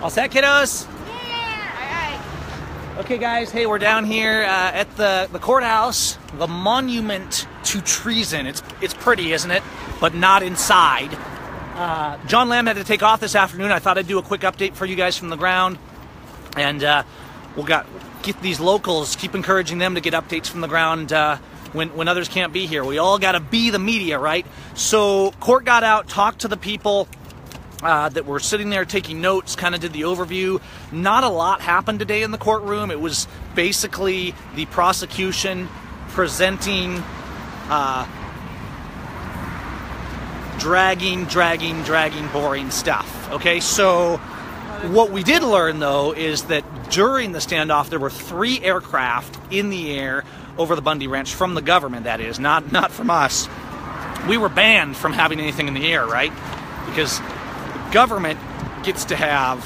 All set, kiddos? Yeah! Alright. Okay, guys, hey, we're down here at the courthouse, the monument to treason. It's pretty, isn't it? But not inside. John Lamb had to take off this afternoon. I thought I'd do a quick update for you guys from the ground. And we'll get these locals, keep encouraging them to get updates from the ground when others can't be here. We all got to be the media, right? So court got out, talked to the people that were sitting there taking notes, kind of did the overview. Not a lot happened today in the courtroom. It was basically the prosecution presenting dragging, boring stuff. Okay, so what we did learn, though, is that during the standoff, there were 3 aircraft in the air over the Bundy Ranch, from the government, that is, not from us. We were banned from having anything in the air, right? Because the government gets to have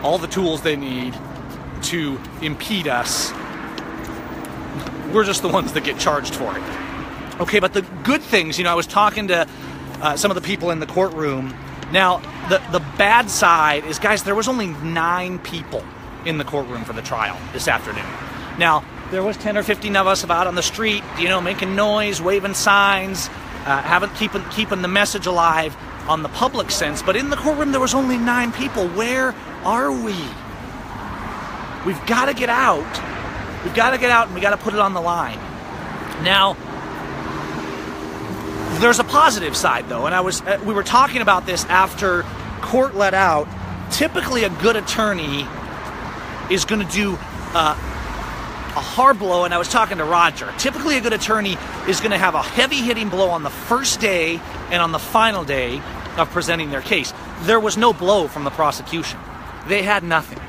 all the tools they need to impede us. We're just the ones that get charged for it. Okay, but the good things, I was talking to some of the people in the courtroom. Now, the bad side is, guys, there was only 9 people in the courtroom for the trial this afternoon. Now, there was 10 or 15 of us out on the street, making noise, waving signs, keeping the message alive on the public sense. But in the courtroom, there was only 9 people. Where are we? We've got to get out. We've got to get out, and we got to put it on the line. Now, there's a positive side, though, and we were talking about this after court let out. Typically, a good attorney is going to do a hard blow, and I was talking to Roger. Typically, a good attorney is going to have a heavy-hitting blow on the first day and on the final day of presenting their case. There was no blow from the prosecution. They had nothing.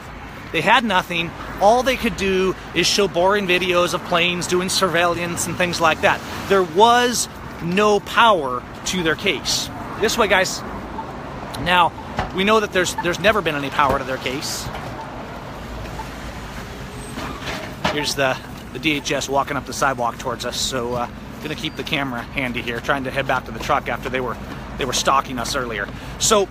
They had nothing. All they could do is show boring videos of planes doing surveillance and things like that. There was no power to their case. This way, guys. Now, we know that there's never been any power to their case. Here's the DHS walking up the sidewalk towards us, so gonna keep the camera handy here, trying to head back to the truck after they were stalking us earlier. So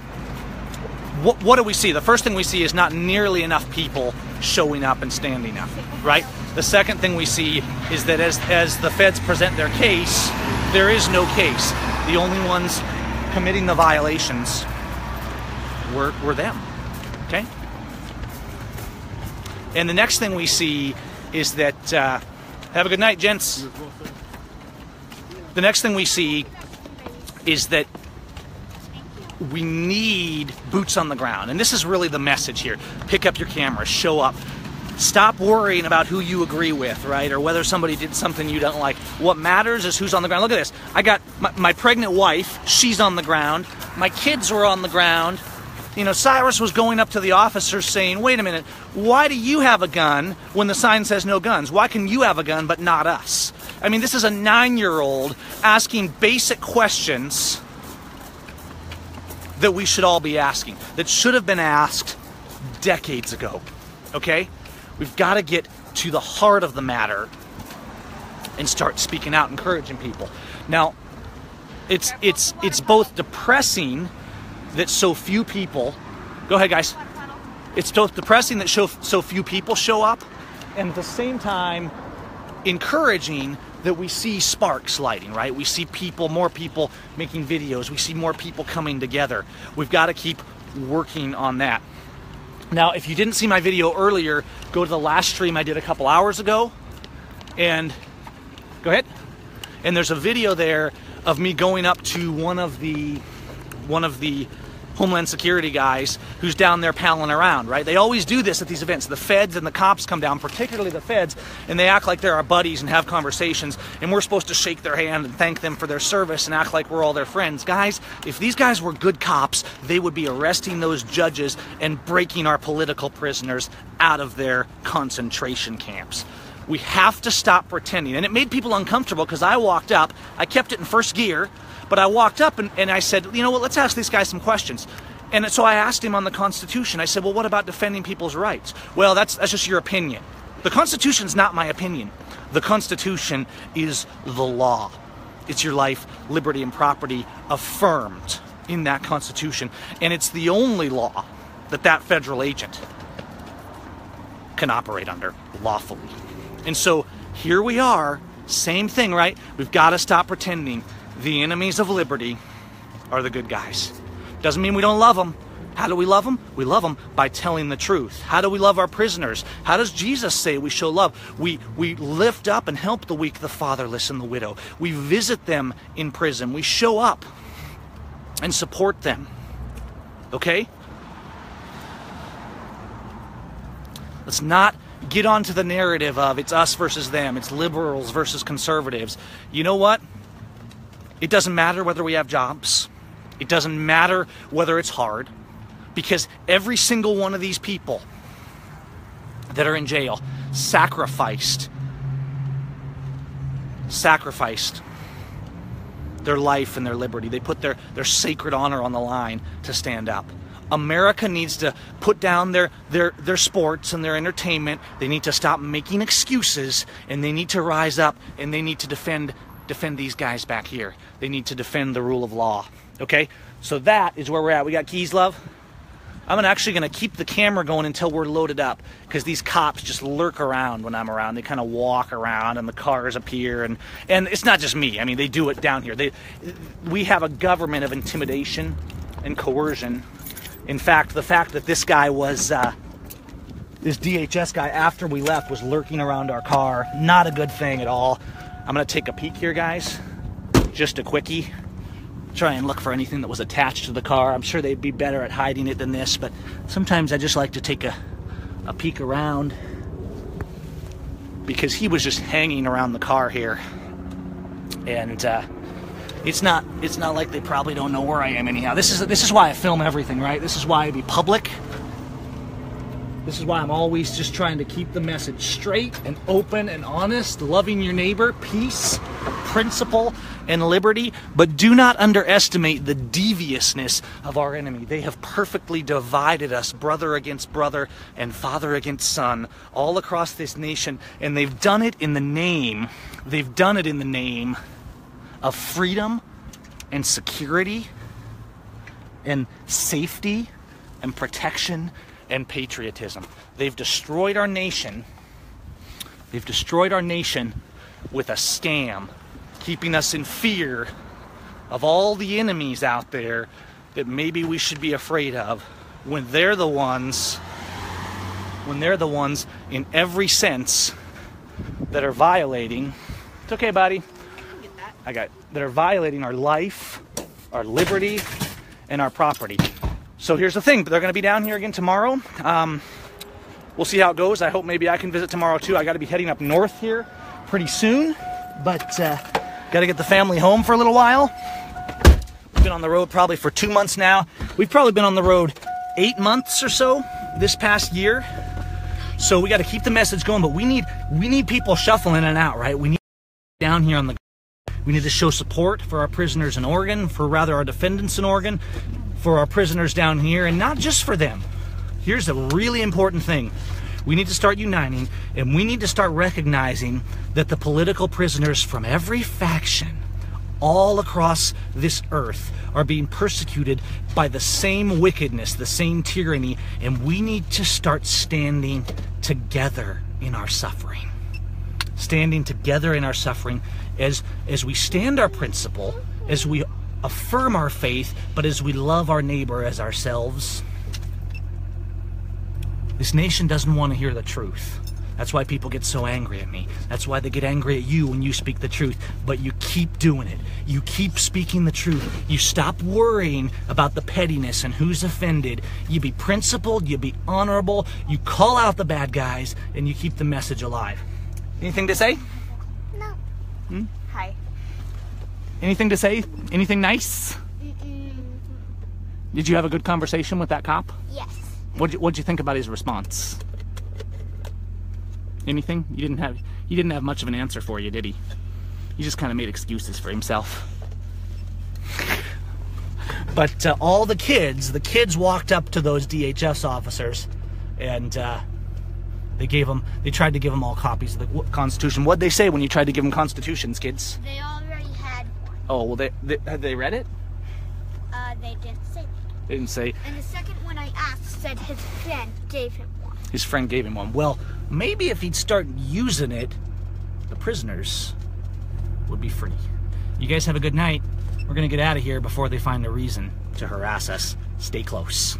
what do we see? The first thing we see is not nearly enough people showing up and standing up, right? The second thing we see is that as the feds present their case, there is no case. The only ones committing the violations were them, okay? And the next thing we see is that, have a good night, gents. The next thing we see is that we need boots on the ground. And this is really the message here. Pick up your camera, show up. Stop worrying about who you agree with, right? Or whether somebody did something you don't like. What matters is who's on the ground. Look at this. I got my pregnant wife. She's on the ground. My kids were on the ground. Cyrus was going up to the officers saying, wait a minute, why do you have a gun when the sign says no guns? Why can you have a gun but not us? I mean, this is a 9-year-old asking basic questions that we should all be asking, that should have been asked decades ago, okay? We've got to get to the heart of the matter and start speaking out, encouraging people. Now, it's both depressing that so few people, go ahead guys, it's both depressing that so few people show up, and at the same time encouraging that we see sparks lighting, right? We see more people making videos, we see more people coming together. We've got to keep working on that. Now, if you didn't see my video earlier, go to the last stream I did a couple hours ago, and go ahead. And there's a video there of me going up to one of the Homeland Security guys who's down there palling around, right? They always do this at these events. The feds and the cops come down, particularly the feds, and they act like they're our buddies and have conversations, and we're supposed to shake their hand and thank them for their service and act like we're all their friends. Guys, if these guys were good cops, they would be arresting those judges and breaking our political prisoners out of their concentration camps. We have to stop pretending. And it made people uncomfortable because I walked up, I kept it in first gear, but I walked up and I said, you know what, let's ask these guys some questions. And so I asked him on the Constitution. I said, well, what about defending people's rights? Well, that's just your opinion. The Constitution's not my opinion. The Constitution is the law. It's your life, liberty, and property affirmed in that Constitution. And it's the only law that federal agent can operate under lawfully. And so here we are, same thing, right? We've got to stop pretending the enemies of liberty are the good guys. Doesn't mean we don't love them. How do we love them? We love them by telling the truth. How do we love our prisoners? How does Jesus say we show love? We lift up and help the weak, the fatherless, and the widow. We visit them in prison. We show up and support them. Okay? Let's not get onto the narrative of it's us versus them. It's liberals versus conservatives. You know what? It doesn't matter whether we have jobs. It doesn't matter whether it's hard. Because every single one of these people that are in jail sacrificed their life and their liberty. They put their sacred honor on the line to stand up. America needs to put down their sports and their entertainment. They need to stop making excuses, and they need to rise up, and they need to defend these guys back here. They need to defend the rule of law. Okay? So that is where we're at. We got keys, love? I'm actually going to keep the camera going until we're loaded up, because these cops just lurk around when I'm around. They kind of walk around and the cars appear, and it's not just me. I mean, they do it down here. We have a government of intimidation and coercion. In fact, the fact that this guy was, this DHS guy, after we left, was lurking around our car, not a good thing at all. I'm going to take a peek here, guys. Just a quickie. Try and look for anything that was attached to the car. I'm sure they'd be better at hiding it than this, but sometimes I just like to take a peek around, because he was just hanging around the car here, and it's not like they probably don't know where I am anyhow. This is why I film everything, right? This is why I be public. This is why I'm always just trying to keep the message straight and open and honest, loving your neighbor, peace, principle, and liberty. But do not underestimate the deviousness of our enemy. They have perfectly divided us, brother against brother and father against son, all across this nation. And they've done it in the name of freedom and security and safety and protection and patriotism. They've destroyed our nation. They've destroyed our nation with a scam, keeping us in fear of all the enemies out there that maybe we should be afraid of, when they're the ones in every sense that are violating. It's okay, buddy. That are violating our life, our liberty, and our property. So here's the thing, they're going to be down here again tomorrow. We'll see how it goes. I hope maybe I can visit tomorrow too. I got to be heading up north here pretty soon, but got to get the family home for a little while. We've been on the road probably for 2 months now. We've probably been on the road 8 months or so this past year. So we got to keep the message going, but we need people shuffling in and out, right? We need down here on the. We need to show support for our prisoners in Oregon, our defendants in Oregon, for our prisoners down here, and not just for them. Here's a really important thing. We need to start uniting, and we need to start recognizing that the political prisoners from every faction all across this earth are being persecuted by the same wickedness, the same tyranny, and we need to start standing together in our suffering. Standing together in our suffering as we stand our principle, as we affirm our faith, but as we love our neighbor as ourselves. This nation doesn't want to hear the truth. That's why people get so angry at me. That's why they get angry at you when you speak the truth. But you keep doing it. You keep speaking the truth. You stop worrying about the pettiness and who's offended. You be principled, you be honorable, you call out the bad guys, and you keep the message alive. Anything to say? No. Hi. Anything to say? Anything nice? Did you have a good conversation with that cop? Yes. What'd you think about his response? Anything? He didn't have much of an answer for you, did he? He just kind of made excuses for himself. But all the kids walked up to those DHS officers, and they tried to give them all copies of the Constitution. What'd they say when you tried to give them constitutions, kids? They already had one. Oh, well, had they read it? They didn't say that. They didn't say. And the second one I asked said his friend gave him one. His friend gave him one. Well, maybe if he'd start using it, the prisoners would be free. You guys have a good night. We're gonna get out of here before they find a reason to harass us. Stay close.